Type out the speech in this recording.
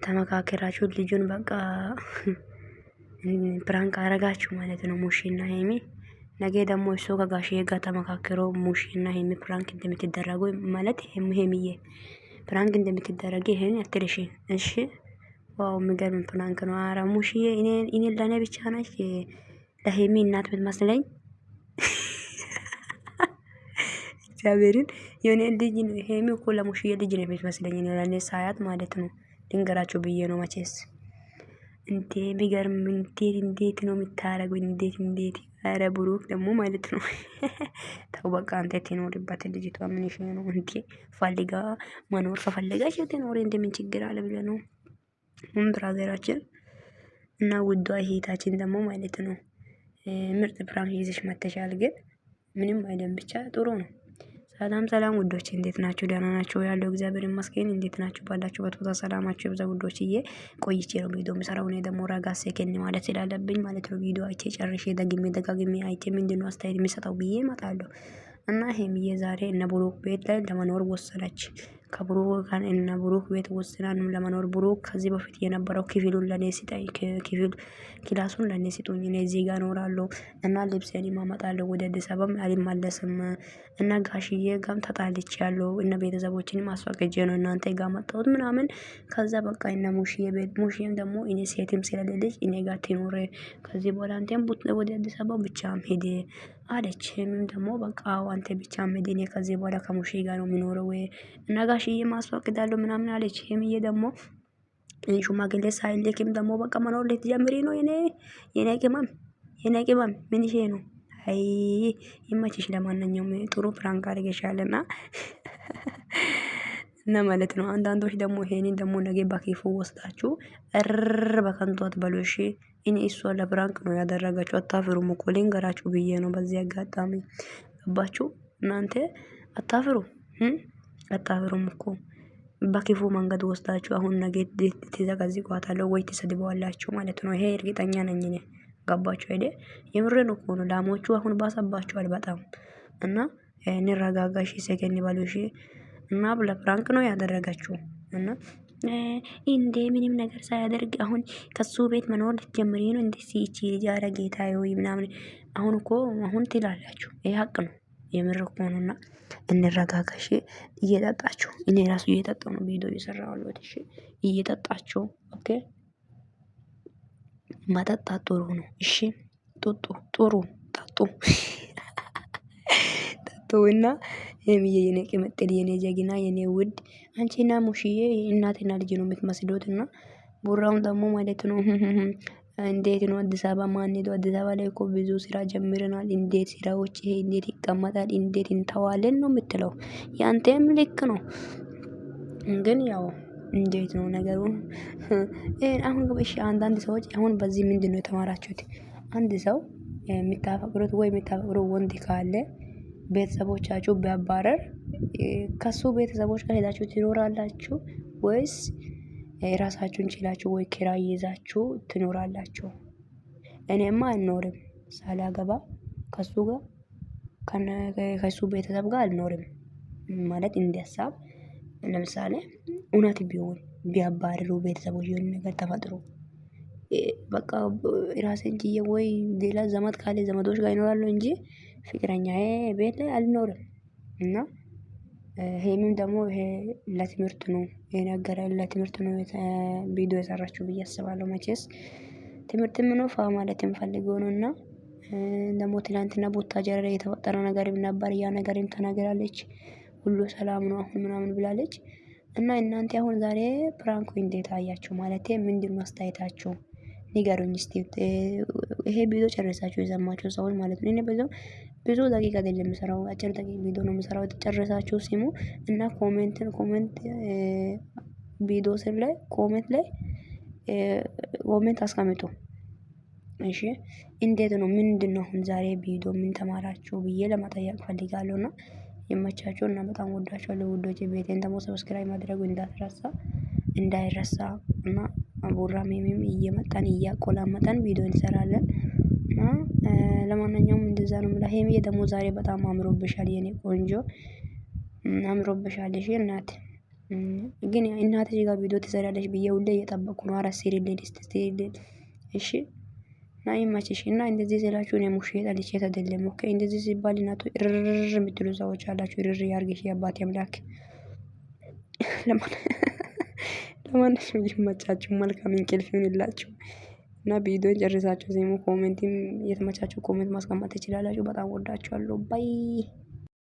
ተመካከራችሁ ልጁን በቃ ፕራንክ አረጋችሁ ማለት ነው። ሙሺና ሄሚ ነገ ደግሞ እሱ ከጋሼ ጋር ተመካክሮ ሙሺና ሄሚ ፕራንክ እንደምትደረጉ ማለት ሄሚዬ ፕራንክ እንደምትደረግ ይሄን አትርሺ እሺ። ዋው የሚገርም ፕራንክ ነው። አረ ሙሺዬ እኔ ለኔ ብቻ ነች ለሄሚ እናት ብትመስለኝ እግዚአብሔርን የኔ ልጅ ነው። ሄሚ እኮ ለሙሺዬ ልጅ ነው የምትመስለኝ እኔ ለኔ ሳያት ማለት ነው። ድንገራችሁ ብዬ ነው መቼስ እንዴ ቢገርም እንዴት ነው የምታረጉ? እንዴት አረ ብሩክ ደግሞ ማለት ነው። ተው በቃ አንተ ትኖርበት ልጅቷ ምን ይሽ ነው እንዴ? ፈልጋ መኖር ከፈለጋች ትኖር እንደምን ችግር አለ ብለህ ነው ብራዘራችን እና ውዷ እህታችን ደግሞ ማለት ነው። ምርጥ ፕራንክ ይዘሽ መተሻል። ግን ምንም አይደለም ብቻ ጥሩ ነው። ሰላም ውዶች እንዴት ናችሁ? ደህና ናችሁ? ያለው እግዚአብሔር ይመስገን። እንዴት ናችሁ? ባላችሁበት ቦታ ሰላማችሁ ይብዛ ውዶችዬ። ቆይቼ ነው ቪዲዮ የምሰራው እኔ ደግሞ ረጋ ሴከንድ ማለት ስላለብኝ ማለት ነው። ቪዲዮ አይቼ ጨርሼ ደጋግሜ አይቼ ምንድነው አስተያየት የሚሰጠው ብዬ እመጣለሁ። እና ሄሚዬ ዛሬ እነ ብሩክ ቤት ላይ ለመኖር ወሰነች። ከብሩክ ጋር እነ ብሩክ ቤት ወስና ለመኖር ብሩክ ከዚህ በፊት የነበረው ክፍሉን ለኔ ሲጠይ ክላሱን ለኔ ሲጡኝ እኔ እዚህ ጋር እኖራለሁ እና ልብሴን አመጣለሁ ወደ አዲስ አበባ አልመለስም እና ጋሽዬ ጋም ተጣልቻለሁ እና ቤተሰቦችንም አስፈቅጄ ነው እናንተ ጋር መጣሁት ምናምን። ከዛ በቃ እነ ሙሺዬ ቤት ሙሺዬም ደግሞ እኔ ሴትም ስለሌለች እኔ ጋር ትኖር ከዚህ በኋላ አንተም ወደ አዲስ አበባ ብቻም ሄደ አለች። ሄሚም ደግሞ በቃ አንተ ብቻም ሄደ እኔ ከዚህ በኋላ ከሙሺ ጋር ነው የሚኖረው እና ጋሽዬ ማስፈቅዳለሁ ምናምን አለች። ሄሚዬ ደግሞ ሽማግሌ ሳይልክም ደግሞ በቃ መኖር ልትጀምሪ ነው የኔ ቅመም ምን ይሄ ነው? አይ ይመችሽ። ለማንኛውም ጥሩ ፕራንክ አድርገሻልና እና ማለት ነው። አንዳንዶች ደግሞ ይሄንን ደግሞ ነገ በክፉ ወስዳችሁ በከንቱ አትበሉ እሺ። እኔ እሷ ለፕራንክ ነው ያደረጋችሁ አታፍሩም እኮ ልንገራችሁ ብዬ ነው በዚህ አጋጣሚ ገባችሁ እናንተ አታፍሩም እኮ በክፉ መንገድ ወስዳችሁ አሁን ነገ ትዘቀዝቋታላችሁ ወይ ትሰድበዋላችሁ ማለት ነው። ይሄ እርግጠኛ ነኝ እኔ ገባችሁ አይደል? የምሬን እኮ ነው። ላሞቹ አሁን ባሰባችኋል በጣም እና እንረጋጋሽ ሰከን ይበሉሽ እና ለፕራንክ ነው ያደረጋችሁ እና እንዴ ምንም ነገር ሳያደርግ አሁን ከሱ ቤት መኖር ልትጀምሪ ነው እንዴ? ሲቺ ልጅ አረ ጌታዬ ወይ ምናምን አሁን እኮ አሁን ትላላችሁ። ይሄ ሀቅ ነው። የምር እኮ ነውና እንረጋጋሽ። እየጠጣችሁ እኔ ራሱ እየጠጣሁ ነው ቪዲዮ እየሰራሁ ያለሁት እሺ። እየጠጣችሁ ኦኬ። መጠጣት ጥሩ ነው እሺ። ጡጡ ጥሩ ጠጡ ጠጡና ሄሚዬ የኔ ቅምጥል የኔ ጀግና የኔ ውድ አንቺና ሙሺዬ እናትና ልጅ ነው የምትመስሉትና ቡራውን ደግሞ ማለት ነው። እንዴት ነው አዲስ አበባ ማን ሄዶ አዲስ አበባ ላይ እኮ ብዙ ስራ ጀምረናል። እንዴት ስራዎች ይሄ እንዴት ይቀመጣል እንዴት እንተዋለን ነው የምትለው። ያንተም ልክ ነው። ግን ያው እንዴት ነው ነገሩ? አሁን እሺ አንዳንድ ሰዎች አሁን በዚህ ምንድነው የተማራችሁት? አንድ ሰው የምታፈቅሩት ወይ የምታፈቅሩ ወንድ ካለ ቤተሰቦቻችሁ ቢያባረር ከሱ ቤተሰቦች ጋር ሄዳችሁ ትኖራላችሁ ወይስ ራሳችሁን ችላችሁ ወይ ኪራይ ይዛችሁ ትኖራላችሁ? እኔማ አልኖርም ሳላገባ ከሱ ጋር ከሱ ቤተሰብ ጋር አልኖርም። ማለት እንዲያሳብ ለምሳሌ እውነት ቢሆን ቢያባርሩ ቤተሰቦች የሆነ ነገር ተፈጥሮ በቃ ራሴን ችዬ ወይ ሌላ ዘመድ ካለ ዘመዶች ጋር ይኖራሉ እንጂ ፍቅረኛዬ ቤት ላይ አልኖርም። እና ሄሚም ደግሞ ይሄ ለትምህርት ነው የነገረን ለትምህርት ነው ቪዲዮ የሰራችሁ ብዬ አስባለሁ። መቼስ ትምህርት ምን ነው ማለት እንፈልገው ነውና ደግሞ ትላንትና ቡታጀራ ላይ የተፈጠረው ነገርም ነበር ያ ነገርም ተናግራለች። ሁሉ ሰላም ነው አሁን ምናምን ብላለች። እና እናንተ አሁን ዛሬ ፕራንኩ እንዴት አያችሁ? ማለቴ ምንድነው አስተያየታችሁ? ንገሩኝ እስቲ። ይሄ ቪዲዮ ጨርሳችሁ የሰማችሁ ሰዎች ማለት ነው። እኔ ብዙ ደቂቃ አይደለም የምሰራው አጭር ደቂቃ ቪዲዮ ነው የምሰራው። ጨርሳችሁ ስሙ እና ኮሜንት ቪዲዮ ስር ላይ ኮሜንት አስቀምጡ እሺ። እንዴት ነው ምንድነው አሁን ዛሬ ቪዲዮ ምን ተማራችሁ ብዬ ለመጠየቅ ፈልጋለሁና የመቻችሁና በጣም ወዳችኋለሁ ውዶቼ። ቤቴን ደግሞ ሰብስክራይብ ማድረጉ እንዳይረሳ እና ቡራም ሄሚም እየመጣን እያቆላመጠን ቪዲዮ እንሰራለን። እና ለማንኛውም እንደዛ ነው የምለው። ሄሚዬ ደግሞ ዛሬ በጣም አምሮብሻል የኔ ቆንጆ አምሮብሻል። እሺ እናት ግን እናትሽ ጋር ቪዲዮ ትሰሪያለሽ ብዬ ሁሌ እየጠበቅኩ ነው። ኧረ ስሪልኝ እስቲ ስሪልኝ እሺ። እና ይመችሽ። እና እንደዚህ ስላችሁ እኔ ሙሼ ጠልቼት አይደለም። ኦኬ እንደዚህ ሲባል እናቱ እርር የምትሉ ሰዎች አላችሁ። እርር ያርግሽ የአባቴ አምላክ። ለማንኛውም ይመቻችሁ፣ መልካም እንቅልፍ ይሁንላችሁ። እና ቪዲዮን ጨርሳችሁ ዜሞ ኮሜንትም የተመቻችሁ ኮሜንት ማስቀመጥ ትችላላችሁ። በጣም ወዳችኋለሁ። ባይ